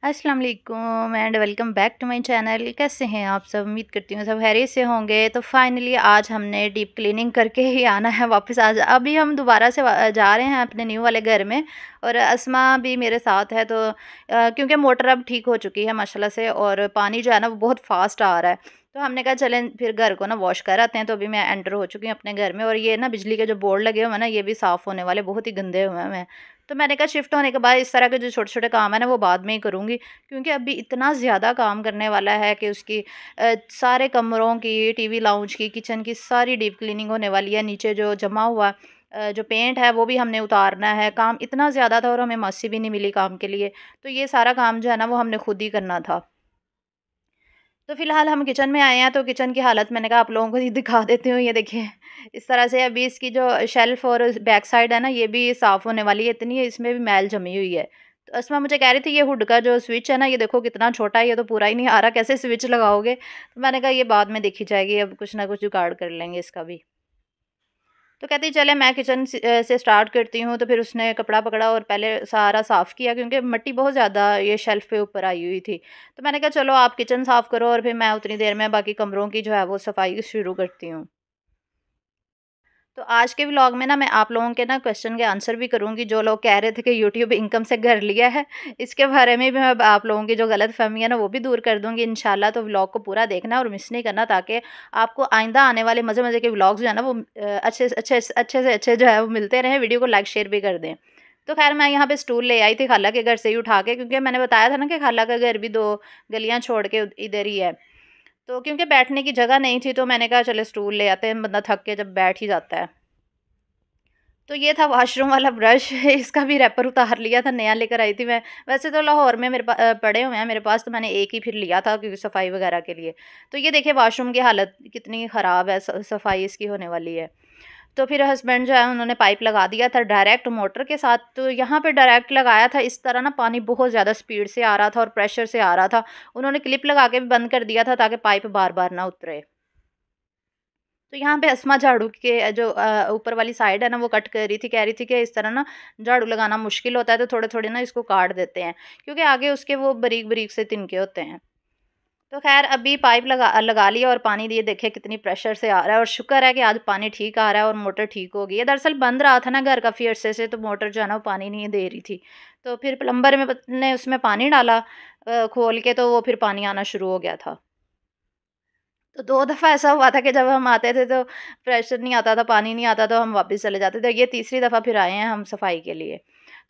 अस्सलाम वालेकुम and welcome back to my channel. कैसे हैं आप सब? उम्मीद करती हूँ सब खैरियत से होंगे। तो फाइनली आज हमने डीप क्लीनिंग करके ही आना है वापस। आज अभी हम दोबारा से जा रहे हैं अपने न्यू वाले घर में, और अस्मा भी मेरे साथ है। तो क्योंकि मोटर अब ठीक हो चुकी है माशाल्लाह से, और पानी जो है ना वो बहुत फास्ट आ रहा है। तो हमने कहा चलें फिर घर को ना वॉश कर आते हैं। तो अभी मैं एंटर हो चुकी हूँ अपने घर में, और ये ना बिजली के जो बोर्ड लगे हुए हैं ना, ये भी साफ़ होने वाले, बहुत ही गंदे हुए हैं। तो मैंने कहा शिफ्ट होने के बाद इस तरह के जो छोटे-छोटे काम है ना वो बाद में ही करूँगी, क्योंकि अभी इतना ज़्यादा काम करने वाला है कि उसकी सारे कमरों की, टीवी लाउंज की, किचन की सारी डीप क्लीनिंग होने वाली है। नीचे जो जमा हुआ जो पेंट है वो भी हमने उतारना है। काम इतना ज़्यादा था और हमें मासी भी नहीं मिली काम के लिए, तो ये सारा काम जो है ना वो हमने खुद ही करना था। तो फ़िलहाल हम किचन में आए हैं, तो किचन की हालत मैंने कहा आप लोगों को ये दिखा देती हूँ। ये देखिए, इस तरह से अभी इसकी जो शेल्फ़ और बैक साइड है ना, ये भी साफ़ होने वाली है। इतनी इसमें भी मैल जमी हुई है। तो अस्मा मुझे कह रही थी ये हुड का जो स्विच है ना, ये देखो कितना छोटा है, ये तो पूरा ही नहीं आ रहा, कैसे स्विच लगाओगे? तो मैंने कहा ये बाद में देखी जाएगी, अब कुछ ना कुछ जुगाड़ कर लेंगे इसका भी। तो कहती चले मैं किचन से स्टार्ट करती हूँ। तो फिर उसने कपड़ा पकड़ा और पहले सारा साफ़ किया, क्योंकि मिट्टी बहुत ज़्यादा ये शेल्फ़ पे ऊपर आई हुई थी। तो मैंने कहा चलो आप किचन साफ़ करो और फिर मैं उतनी देर में बाकी कमरों की जो है वो सफाई शुरू करती हूँ। तो आज के व्लॉग में ना मैं आप लोगों के ना क्वेश्चन के आंसर भी करूँगी, जो लोग कह रहे थे कि यूट्यूब इनकम से घर लिया है। इसके बारे में भी मैं अब आप लोगों की जो गलतफ़हमी है ना वो भी दूर कर दूँगी इंशाल्लाह। तो व्लॉग को पूरा देखना और मिस नहीं करना, ताकि आपको आइंदा आने वाले मज़े-मज़े के व्लॉग्स जो है ना वो अच्छे से अच्छे जो है वो मिलते रहें। वीडियो को लाइक शेयर भी कर दें। तो ख़ैर मैं यहाँ पे स्टूल ले आई थी खाला के घर से ही उठा के, क्योंकि मैंने बताया था ना कि खाला का घर भी 2 गलियाँ छोड़ के इधर ही है। तो क्योंकि बैठने की जगह नहीं थी, तो मैंने कहा चलो स्टूल ले आते हैं, बंदा थक के जब बैठ ही जाता है। तो ये था वॉशरूम वाला ब्रश। इसका भी रैपर उतार लिया था, नया लेकर आई थी मैं। वैसे तो लाहौर में पड़े हुए हैं मेरे पास, तो मैंने एक ही फिर लिया था क्योंकि सफाई वगैरह के लिए। तो ये देखिए वॉशरूम की हालत कितनी ख़राब है, सफाई इसकी होने वाली है। तो फिर हस्बैंड जो है उन्होंने पाइप लगा दिया था डायरेक्ट मोटर के साथ। तो यहाँ पे डायरेक्ट लगाया था, इस तरह ना पानी बहुत ज़्यादा स्पीड से आ रहा था और प्रेशर से आ रहा था। उन्होंने क्लिप लगा के भी बंद कर दिया था ताकि पाइप बार-बार ना उतरे। तो यहाँ पे अस्मा झाड़ू के जो ऊपर वाली साइड है ना वो कट कर रही थी, कह रही थी कि इस तरह ना झाड़ू लगाना मुश्किल होता है, तो थोड़े-थोड़े ना इसको काट देते हैं, क्योंकि आगे उसके वो बारीक-बारीक से तिनके होते हैं। तो ख़ैर अभी पाइप लगा लगा लिया और पानी ये देखिए कितनी प्रेशर से आ रहा है, और शुक्र है कि आज पानी ठीक आ रहा है और मोटर ठीक हो गई है। दरअसल बंद रहा था ना घर काफ़ी अरसे से, तो मोटर जो है ना वो पानी नहीं दे रही थी। तो फिर प्लम्बर ने उसमें पानी डाला खोल के, तो वो फिर पानी आना शुरू हो गया था। तो 2 दफ़ा ऐसा हुआ था कि जब हम आते थे तो प्रेशर नहीं आता था, पानी नहीं आता, तो हम वापस चले जाते थे। ये तीसरी दफ़ा फिर आए हैं हम सफाई के लिए।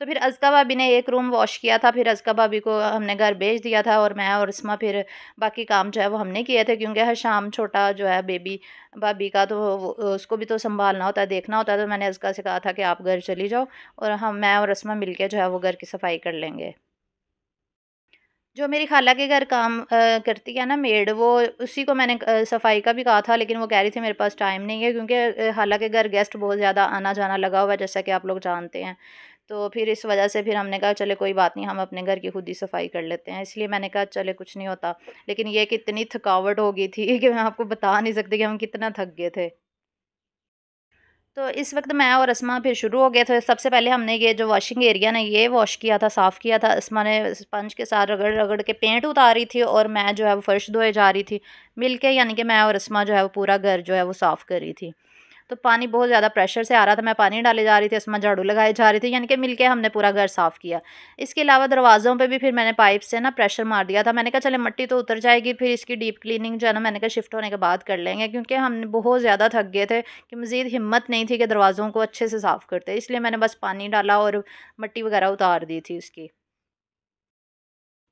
तो फिर अज़का भाभी ने एक रूम वॉश किया था, फिर अज़का भाभी को हमने घर भेज दिया था, और मैं और इस्मा फिर बाकी काम जो है वो हमने किए थे, क्योंकि हर शाम छोटा जो है बेबी भाभी का, तो वो उसको भी तो सँभालना होता है, देखना होता है। तो मैंने अज़का से कहा था कि आप घर चली जाओ, और मैं और इस्मा मिलके जो है वो घर की सफाई कर लेंगे। जो मेरी खाला के घर काम करती है ना मेड, वो उसी को मैंने सफाई का भी कहा था, लेकिन वो कह रही थी मेरे पास टाइम नहीं है, क्योंकि खाला के घर गेस्ट बहुत ज़्यादा आना-जाना लगा हुआ है, जैसा कि आप लोग जानते हैं। तो फिर इस वजह से फिर हमने कहा चले कोई बात नहीं, हम अपने घर की खुद ही सफाई कर लेते हैं। इसलिए मैंने कहा चले कुछ नहीं होता। लेकिन ये कि इतनी थकावट हो गई थी कि मैं आपको बता नहीं सकती कि हम कितना थक गए थे। तो इस वक़्त मैं और अस्मा फिर शुरू हो गए थे। सबसे पहले हमने ये जो वॉशिंग एरिया ना ये वॉश किया था, साफ़ किया था। अस्मा ने स्पंज के साथ रगड़-रगड़ के पेंट उतारी थी, और मैं जो है वो फर्श धोए जा रही थी। मिलके यानी कि मैं और अस्मा जो है वो पूरा घर जो है वो साफ़ कर रही थी। तो पानी बहुत ज़्यादा प्रेशर से आ रहा था, मैं पानी डाले जा रही थी, अस्मा झाड़ू लगाए जा रही थी, यानी कि मिलके हमने पूरा घर साफ़ किया। इसके अलावा दरवाज़ों पे भी फिर मैंने पाइप से ना प्रेशर मार दिया था। मैंने कहा चले मिट्टी तो उतर जाएगी, फिर इसकी डीप क्लीनिंग जो है ना मैंने कहा शिफ्ट होने के बाद कर लेंगे, क्योंकि हम बहुत ज़्यादा थक गए थे कि मज़ीद हिम्मत नहीं थी कि दरवाज़ों को अच्छे से साफ़ करते। इसलिए मैंने बस पानी डाला और मिट्टी वगैरह उतार दी थी उसकी।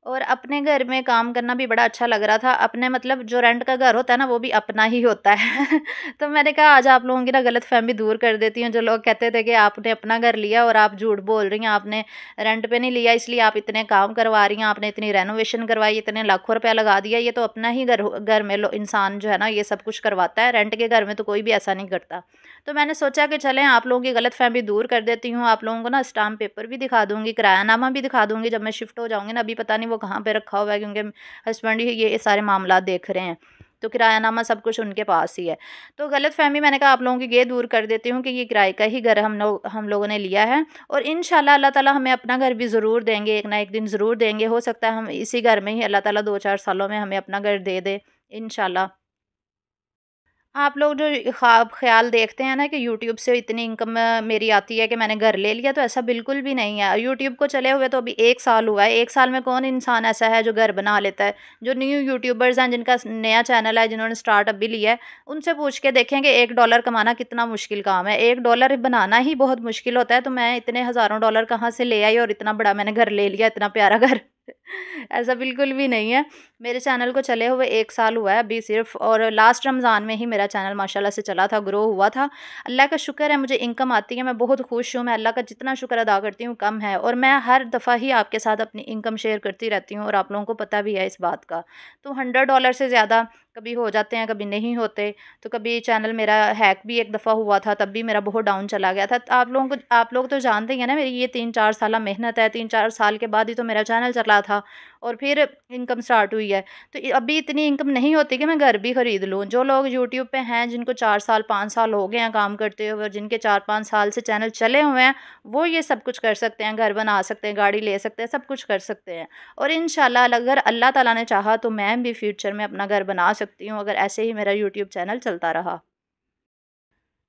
और अपने घर में काम करना भी बड़ा अच्छा लग रहा था। अपने मतलब जो रेंट का घर होता है ना, वो भी अपना ही होता है। तो मैंने कहा आज आप लोगों की ना गलतफ़हमी दूर कर देती हूँ। जो लोग कहते थे कि आपने अपना घर लिया और आप झूठ बोल रही हैं, आपने रेंट पे नहीं लिया इसलिए आप इतने काम करवा रही हैं, आपने इतनी रेनोवेशन करवाई, इतने लाखों रुपया लगा दिया। ये तो अपना ही घर में लो इंसान जो है ना ये सब कुछ करवाता है। रेंट के घर में तो कोई भी ऐसा नहीं करता। तो मैंने सोचा कि चलें आप लोगों की गलतफ़हमी दूर कर देती हूँ। आप लोगों को ना स्टाम्प पेपर भी दिखा दूँगी, किरायानामा भी दिखा दूँगी जब मैं शिफ्ट हो जाऊँगी ना। अभी पता नहीं वो कहाँ पे रखा हुआ है, क्योंकि हस्बैंड ही ये सारे मामलात देख रहे हैं। तो किरायानामा सब कुछ उनके पास ही है। तो गलतफ़हमी मैंने कहा आप लोगों की ये दूर कर देती हूँ कि ये किराए का ही घर हम लोगों ने लिया है और इंशाल्लाह अल्लाह ताला हमें अपना घर भी ज़रूर देंगे, एक ना एक दिन ज़रूर देंगे। हो सकता है हम इसी घर में ही अल्लाह ताला 2-4 सालों में हमें अपना घर दे दे, इंशाल्लाह। आप लोग जो ख़्वाब ख़्याल देखते हैं ना कि यूट्यूब से इतनी इनकम मेरी आती है कि मैंने घर ले लिया, तो ऐसा बिल्कुल भी नहीं है। यूट्यूब को चले हुए तो अभी 1 साल हुआ है। 1 साल में कौन इंसान ऐसा है जो घर बना लेता है? जो न्यू यूट्यूबर्स हैं जिनका नया चैनल है, जिन्होंने स्टार्ट अभी लिया है, उनसे पूछ के देखें कि $1 कमाना कितना मुश्किल काम है। $1 बनाना ही बहुत मुश्किल होता है, तो मैं इतने हज़ारों डॉलर कहाँ से ले आई और इतना बड़ा मैंने घर ले लिया, इतना प्यारा घर। ऐसा बिल्कुल भी नहीं है। मेरे चैनल को चले हुए 1 साल हुआ है अभी सिर्फ़, और लास्ट रमज़ान में ही मेरा चैनल माशाल्लाह से चला था, ग्रो हुआ था। अल्लाह का शुक्र है मुझे इनकम आती है, मैं बहुत खुश हूँ, मैं अल्लाह का जितना शुक्र अदा करती हूँ कम है, और मैं हर दफ़ा ही आपके साथ अपनी इनकम शेयर करती रहती हूँ और आप लोगों को पता भी है इस बात का। तो $100 से ज़्यादा कभी हो जाते हैं, कभी नहीं होते। तो कभी चैनल मेरा हैक भी एक दफ़ा हुआ था, तब भी मेरा बहुत डाउन चला गया था। तो आप लोग तो जानते ही हैं ना मेरी ये 3-4 साला मेहनत है, 3-4 साल के बाद ही तो मेरा चैनल चला था और फिर इनकम स्टार्ट हुई है। तो अभी इतनी इनकम नहीं होती कि मैं घर भी खरीद लूँ। जो लोग यूट्यूब पे हैं जिनको 4 साल 5 साल हो गए हैं काम करते हुए और जिनके 4-5 साल से चैनल चले हुए हैं, वो ये सब कुछ कर सकते हैं, घर बना सकते हैं, गाड़ी ले सकते हैं, सब कुछ कर सकते हैं। और इंशाल्लाह अगर अल्लाह ताला ने चाहा तो मैं भी फ्यूचर में अपना घर बना सकती हूँ, अगर ऐसे ही मेरा यूट्यूब चैनल चलता रहा।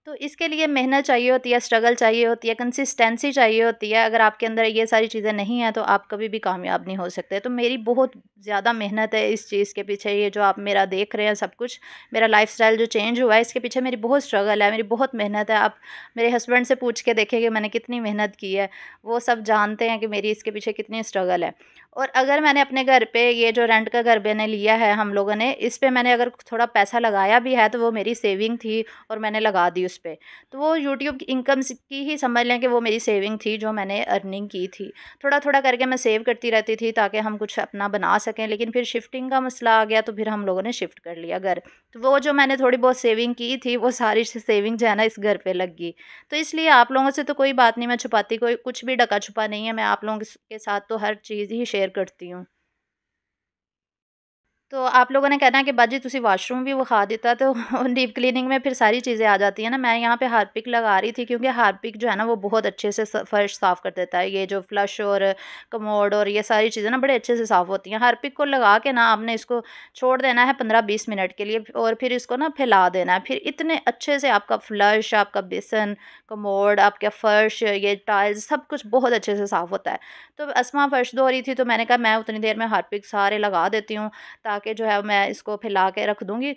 तो इसके लिए मेहनत चाहिए होती है, स्ट्रगल चाहिए होती है, कंसिस्टेंसी चाहिए होती है। अगर आपके अंदर ये सारी चीज़ें नहीं हैं, तो आप कभी भी कामयाब नहीं हो सकते। तो मेरी बहुत ज़्यादा मेहनत है इस चीज़ के पीछे, ये जो आप मेरा देख रहे हैं सब कुछ, मेरा लाइफ़स्टाइल जो चेंज हुआ है, इसके पीछे मेरी बहुत स्ट्रगल है, मेरी बहुत मेहनत है। आप मेरे हस्बैंड से पूछ के देखिए कि मैंने कितनी मेहनत की है, वो सब जानते हैं कि मेरी इसके पीछे कितनी स्ट्रगल है। और अगर मैंने अपने घर पे ये जो रेंट का घर मैंने लिया है हम लोगों ने, इस पे मैंने अगर थोड़ा पैसा लगाया भी है, तो वो मेरी सेविंग थी और मैंने लगा दी उस पे। तो वो यूट्यूब की इनकम की ही समझ लें कि वो मेरी सेविंग थी जो मैंने अर्निंग की थी। थोड़ा-थोड़ा करके मैं सेव करती रहती थी ताकि हम कुछ अपना बना सकें, लेकिन फिर शिफ्टिंग का मसला आ गया तो फिर हम लोगों ने शिफ्ट कर लिया घर। तो वो जो मैंने थोड़ी बहुत सेविंग की थी, वो सारी सेविंग जो है ना इस घर पे लग गई। तो इसलिए आप लोगों से तो कोई बात नहीं मैं छुपाती, कोई कुछ भी ढका-छुपा नहीं है, मैं आप लोगों के साथ तो हर चीज़ ही शेयर करती हूँ। तो आप लोगों ने कहना है कि बाजी तुसी वाशरूम भी विखा दिता, तो डीप क्लीनिंग में फिर सारी चीज़ें आ जाती हैं ना। मैं यहाँ पे हार्पिक लगा रही थी क्योंकि हार्पिक जो है ना वो बहुत अच्छे से फर्श साफ़ कर देता है। ये जो फ्लश और कमोड और ये सारी चीज़ें ना बड़े अच्छे से साफ़ होती हैं। हार्पिक को लगा के ना आपने इसको छोड़ देना है 15-20 मिनट के लिए और फिर इसको ना फैला देना है। फिर इतने अच्छे से आपका फ्लश, आपका बेसन, कमोड, आपका फ़र्श, ये टाइल्स सब कुछ बहुत अच्छे से साफ़ होता है। तो अस्मा फर्श धो रही थी तो मैंने कहा मैं उतनी देर में हार्पिक सारे लगा देती हूँ, ताकि जो है मैं इसको फैला के रख दूँगी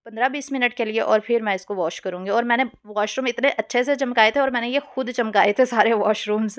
15-20 मिनट के लिए और फिर मैं इसको वॉश करूँगी। और मैंने वॉशरूम इतने अच्छे से चमकाए थे और मैंने ये खुद चमकाए थे सारे वॉशरूम्स।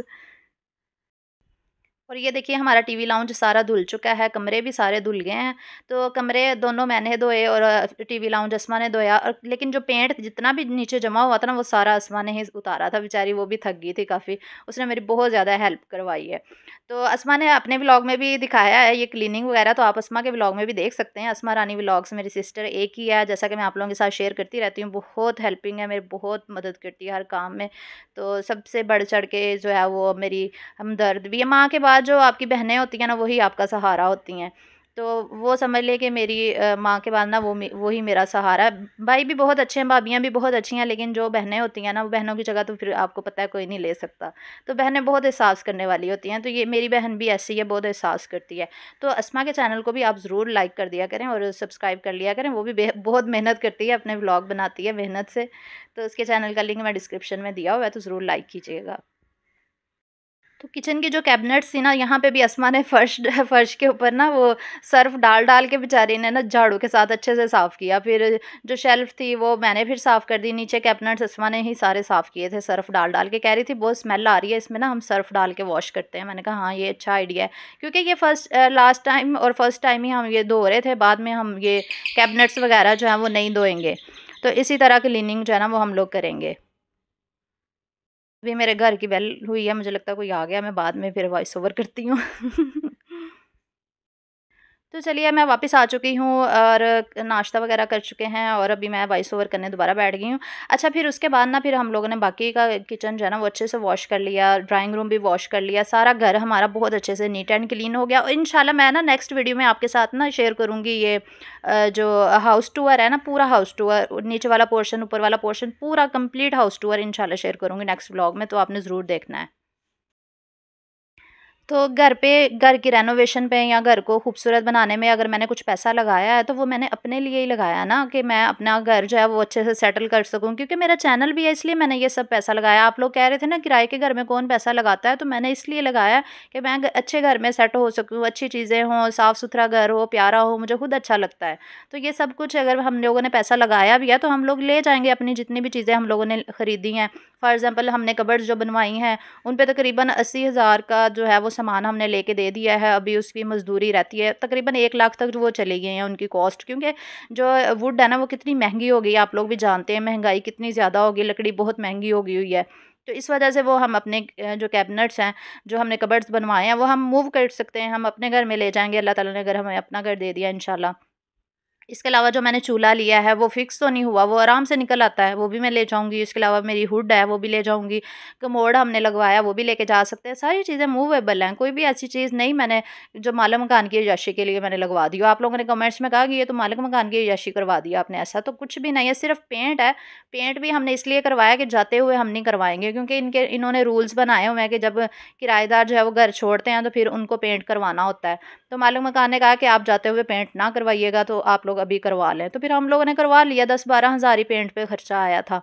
और ये देखिए हमारा टीवी लाउंज सारा धुल चुका है, कमरे भी सारे धुल गए हैं। तो कमरे दोनों मैंने धोए और टीवी लाउंज अस्मा ने धोया, और लेकिन जो पेंट जितना भी नीचे जमा हुआ था ना वो सारा अस्मा ने ही उतारा था, बेचारी वो भी थक गई थी काफ़ी। उसने मेरी बहुत ज़्यादा हेल्प करवाई है। तो अस्मा ने अपने व्लॉग में भी दिखाया है ये क्लीनिंग वगैरह, तो आप अस्मा के व्लॉग में भी देख सकते हैं। अस्मा रानी व्लॉग्स मेरी सिस्टर एक ही है, जैसा कि मैं आप लोगों के साथ शेयर करती रहती हूँ। बहुत हेल्पिंग है, मेरी बहुत मदद करती है हर काम में। तो सबसे बढ़-चढ़ के जो है वो मेरी हमदर्द भी है। माँ के बाद जो आपकी बहनें होती हैं ना, वही आपका सहारा होती हैं। तो वो समझ लें कि मेरी माँ के बाद ना वो ही मेरा सहारा है। भाई भी बहुत अच्छे हैं, भाभियाँ भी बहुत अच्छी हैं, लेकिन जो बहनें होती हैं ना, वो बहनों की जगह तो फिर आपको पता है कोई नहीं ले सकता। तो बहनें बहुत एहसास करने वाली होती हैं, तो ये मेरी बहन भी ऐसी है, बहुत एहसास करती है। तो अस्मा के चैनल को भी आप ज़रूर लाइक कर दिया करें और सब्सक्राइब कर लिया करें। वो भी बहुत मेहनत करती है, अपने व्लॉग बनाती है मेहनत से। तो उसके चैनल का लिंक मैं डिस्क्रिप्शन में दिया हुआ है, तो ज़रूर लाइक कीजिएगा। तो किचन की जो कैबिनेट्स थी ना, यहाँ पे भी अस्मा ने फर्श फर्श के ऊपर ना वो सर्फ़ डाल-डाल के बेचारी ने ना झाड़ू के साथ अच्छे से साफ़ किया। फिर जो शेल्फ़ थी वो मैंने फिर साफ़ कर दी। नीचे कैबिनेट्स अस्मा ने ही सारे साफ़ किए थे सर्फ़ डाल-डाल के। कह रही थी बहुत स्मेल आ रही है इसमें ना, हम सर्फ़ डाल के वॉश करते हैं। मैंने कहा हाँ, ये अच्छा आइडिया है। क्योंकि ये लास्ट टाइम और फर्स्ट टाइम ही हम ये धो रहे थे, बाद में हम ये कैबिनेट्स वग़ैरह जो हैं वो नहीं धोएँगे। तो इसी तरह क्लीनिंग जो है ना वो हम लोग करेंगे। अभी मेरे घर की बेल हुई है, मुझे लगता है कोई आ गया, मैं बाद में फिर वॉइस ओवर करती हूँ। तो चलिए मैं वापस आ चुकी हूँ और नाश्ता वगैरह कर चुके हैं और अभी मैं वॉइस ओवर करने दोबारा बैठ गई हूँ। अच्छा, फिर उसके बाद ना फिर हम लोगों ने बाकी का किचन जो है ना वो अच्छे से वॉश कर लिया, ड्राइंग रूम भी वॉश कर लिया, सारा घर हमारा बहुत अच्छे से नीट एंड क्लीन हो गया। और इंशाल्लाह मैं ना नेक्स्ट वीडियो में आपके साथ ना शेयर करूँगी ये जो हाउस टूर है ना, पूरा हाउस टूर, नीचे वाला पोर्शन, ऊपर वाला पोर्शन, पूरा कंप्लीट हाउस टूर इंशाल्लाह शेयर करूँगी नेक्स्ट व्लॉग में, तो आपने ज़रूर देखना है। तो घर की रेनोवेशन पे या घर को खूबसूरत बनाने में अगर मैंने कुछ पैसा लगाया है, तो वो मैंने अपने लिए ही लगाया है ना, कि मैं अपना घर जो है वो अच्छे से सेटल कर सकूँ, क्योंकि मेरा चैनल भी है, इसलिए मैंने ये सब पैसा लगाया। आप लोग कह रहे थे ना किराए के घर में कौन पैसा लगाता है, तो मैंने इसलिए लगाया कि मैं अच्छे घर में सेट हो सकूँ, अच्छी चीज़ें हों, साफ़-सुथरा घर हो, प्यारा हो, मुझे खुद अच्छा लगता है। तो ये सब कुछ अगर हम लोगों ने पैसा लगाया भी है, तो हम लोग ले जाएँगे अपनी जितनी भी चीज़ें हम लोगों ने खरीदी हैं। फॉर एग्ज़ाम्पल हमने कबर्ड्स जो बनवाई हैं, उन पे तकरीबन 80,000 का जो है वो सामान हमने लेके दे दिया है। अभी उसकी मज़दूरी रहती है तकरीबन 1 लाख तक, जो वो चली गई हैं उनकी कॉस्ट, क्योंकि जो वुड है ना वो कितनी महंगी हो गई है। आप लोग भी जानते हैं महंगाई कितनी ज़्यादा हो गई, लकड़ी बहुत महंगी हो गई हुई है। तो इस वजह से वो हम अपने जो कैबिनेट्स हैं, जो हमने कबर्ड्स बनवाए हैं, वो हम मूव कर सकते हैं, हम अपने घर में ले जाएँगे, अल्लाह ताला ने अगर हमें अपना घर दे दिया इंशाल्लाह। इसके अलावा जो मैंने चूल्हा लिया है वो फ़िक्स तो नहीं हुआ, वो आराम से निकल आता है, वो भी मैं ले जाऊँगी। इसके अलावा मेरी हुड है वो भी ले जाऊँगी। कमोड हमने लगवाया वो भी लेके जा सकते हैं। सारी चीज़ें मूवेबल हैं, कोई भी ऐसी चीज़ नहीं मैंने जो मालिक मकान की अय्याशी के लिए मैंने लगवा दी हो। आप लोगों ने कमेंट्स में कहा कि ये तो मालिक मकान की अय्याशी करवा दी आपने, ऐसा तो कुछ भी नहीं है, सिर्फ़ पेंट है। पेंट भी हमने इसलिए करवाया कि जाते हुए हम नहीं करवाएँगे, क्योंकि इन्होंने रूल्स बनाए हुए हैं कि जब किराएदार जो है वो घर छोड़ते हैं तो फिर उनको पेंट करवाना होता है। तो मालिक मकान ने कहा कि आप जाते हुए पेंट ना करवाइएगा, तो आप लोग अभी करवा लें। तो फिर हम लोगों ने करवा लिया, 10-12 हज़ार ही पेंट पे खर्चा आया था।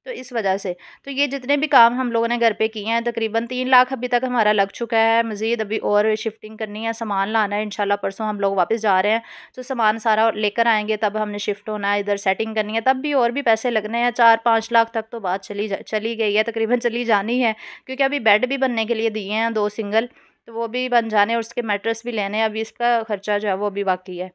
तो इस वजह से तो ये जितने भी काम हम लोगों ने घर पे किए हैं, तकरीबन 3 लाख अभी तक हमारा लग चुका है। मज़ीद अभी और शिफ्टिंग करनी है, सामान लाना है। इंशाल्लाह परसों हम लोग वापस जा रहे हैं, तो सामान सारा लेकर आएँगे, तब हमने शिफ्ट होना है, इधर सेटिंग करनी है, तब भी और भी पैसे लगने हैं। 4-5 लाख तक तो बात चली गई है, तकरीबन चली जानी है, क्योंकि अभी बेड भी बनने के लिए दिए हैं 2 सिंगल, तो वो भी बन जाने और उसके मैट्रेस भी लेने हैं। अभी इसका खर्चा जो है वो अभी बाकी है।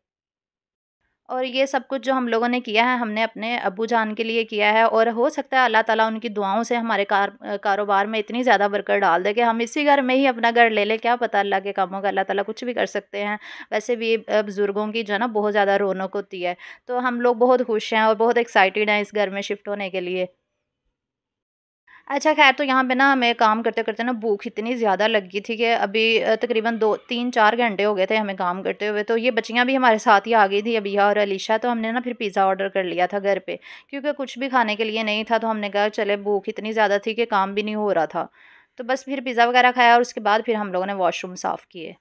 और ये सब कुछ जो हम लोगों ने किया है, हमने अपने अब्बू जान के लिए किया है, और हो सकता है अल्लाह ताला उनकी दुआओं से हमारे कारोबार में इतनी ज़्यादा बरकत डाल दे कि हम इसी घर में ही अपना घर ले लें। क्या पता, अल्लाह के कामों का अल्लाह ताला कुछ भी कर सकते हैं। वैसे भी बुज़ुर्गों की जो है ना बहुत ज़्यादा रौनक होती है। तो हम लोग बहुत खुश हैं और बहुत एक्साइटेड हैं इस घर में शिफ्ट होने के लिए। अच्छा ख़ैर, तो यहाँ पे ना हमें काम करते-करते ना भूख इतनी ज़्यादा लगी थी कि अभी तकरीबन 2 3-4 घंटे हो गए थे हमें काम करते हुए। तो ये बच्चियाँ भी हमारे साथ ही आ गई थी, अबिया और अलीशा। तो हमने ना फिर पिज़्ज़ा ऑर्डर कर लिया था घर पे, क्योंकि कुछ भी खाने के लिए नहीं था। तो हमने कहा चले, भूख इतनी ज़्यादा थी कि काम भी नहीं हो रहा था। तो बस फिर पिज़्ज़ा वग़ैरह खाया और उसके बाद फिर हम लोगों ने वॉशरूम साफ़ किए।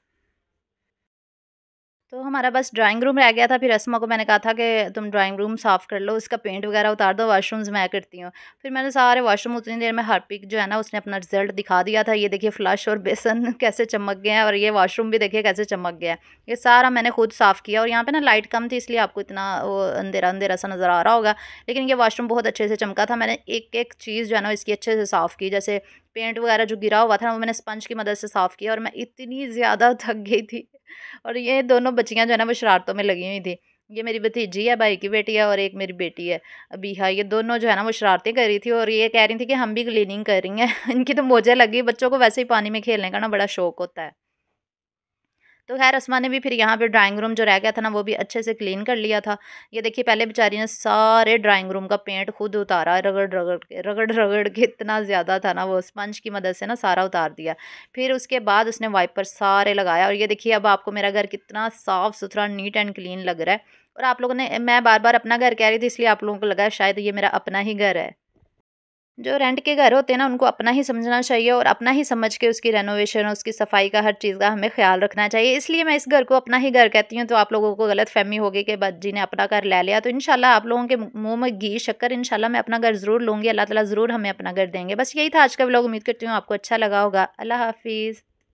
तो हमारा बस ड्राइंग रूम रह गया था। फिर अस्मा को मैंने कहा था कि तुम ड्राइंग रूम साफ़ कर लो, उसका पेंट वगैरह उतार दो, वॉशरूम्स मैं करती हूँ। फिर मैंने सारे वॉशरूम, उतनी देर में हार्पिक जो है ना उसने अपना रिज़ल्ट दिखा दिया था। ये देखिए फ्लश और बेसन कैसे चमक गए हैं, और ये वॉशरूम भी देखिए कैसे चमक गया है। ये सारा मैंने खुद साफ़ किया, और यहाँ पे ना लाइट कम थी इसलिए आपको इतना वो अंधेरा-अंधेरा सा नज़र आ रहा होगा। लेकिन ये वॉशरूम बहुत अच्छे से चमका था। मैंने एक-एक चीज़ जो है ना इसकी अच्छे से साफ़ की। जैसे पेंट वगैरह जो गिरा हुआ था ना वो मैंने स्पंज की मदद से साफ़ किया, और मैं इतनी ज़्यादा थक गई थी। और ये दोनों बच्चियाँ जो है ना वो शरारतों में लगी हुई थी। ये मेरी भतीजी है, भाई की बेटी है, और एक मेरी बेटी है अबीहा। ये दोनों जो है ना वो शरारतें कर रही थी, और ये कह रही थी कि हम भी क्लीनिंग कर रही हैं। इनकी तो मौजें लगी। बच्चों को वैसे ही पानी में खेलने का ना बड़ा शौक होता है। तो ख़ैर अस्मा ने भी फिर यहाँ पे ड्राइंग रूम जो रह गया था ना वो भी अच्छे से क्लीन कर लिया था। ये देखिए पहले बेचारी ने सारे ड्राइंग रूम का पेंट खुद उतारा, रगड़-रगड़ के इतना ज़्यादा था ना, वो स्पंज की मदद से ना सारा उतार दिया। फिर उसके बाद उसने वाइपर सारे लगाया, और ये देखिए अब आपको मेरा घर कितना साफ़-सुथरा, नीट एंड क्लीन लग रहा है। और आप लोगों ने, मैं बार-बार अपना घर कह रही थी इसलिए आप लोगों को लगा शायद ये मेरा अपना ही घर है। जो रेंट के घर होते हैं ना उनको अपना ही समझना चाहिए, और अपना ही समझ के उसकी रेनोवेशन, उसकी सफाई का, हर चीज़ का हमें ख्याल रखना चाहिए। इसलिए मैं इस घर को अपना ही घर कहती हूँ। तो आप लोगों को गलतफ़हमी होगी कि बच्ची ने अपना घर ले लिया। तो इंशाल्लाह आप लोगों के मुँह में घी शक्कर, इंशाल्लाह मैं अपना घर ज़रूर लूँगी। अल्लाह ताला ज़रूर हमें अपना घर देंगे। बस यही था आज का व्लॉग। उम्मीद करती हूँ आपको अच्छा लगा होगा। अल्लाह हाफ़िज़।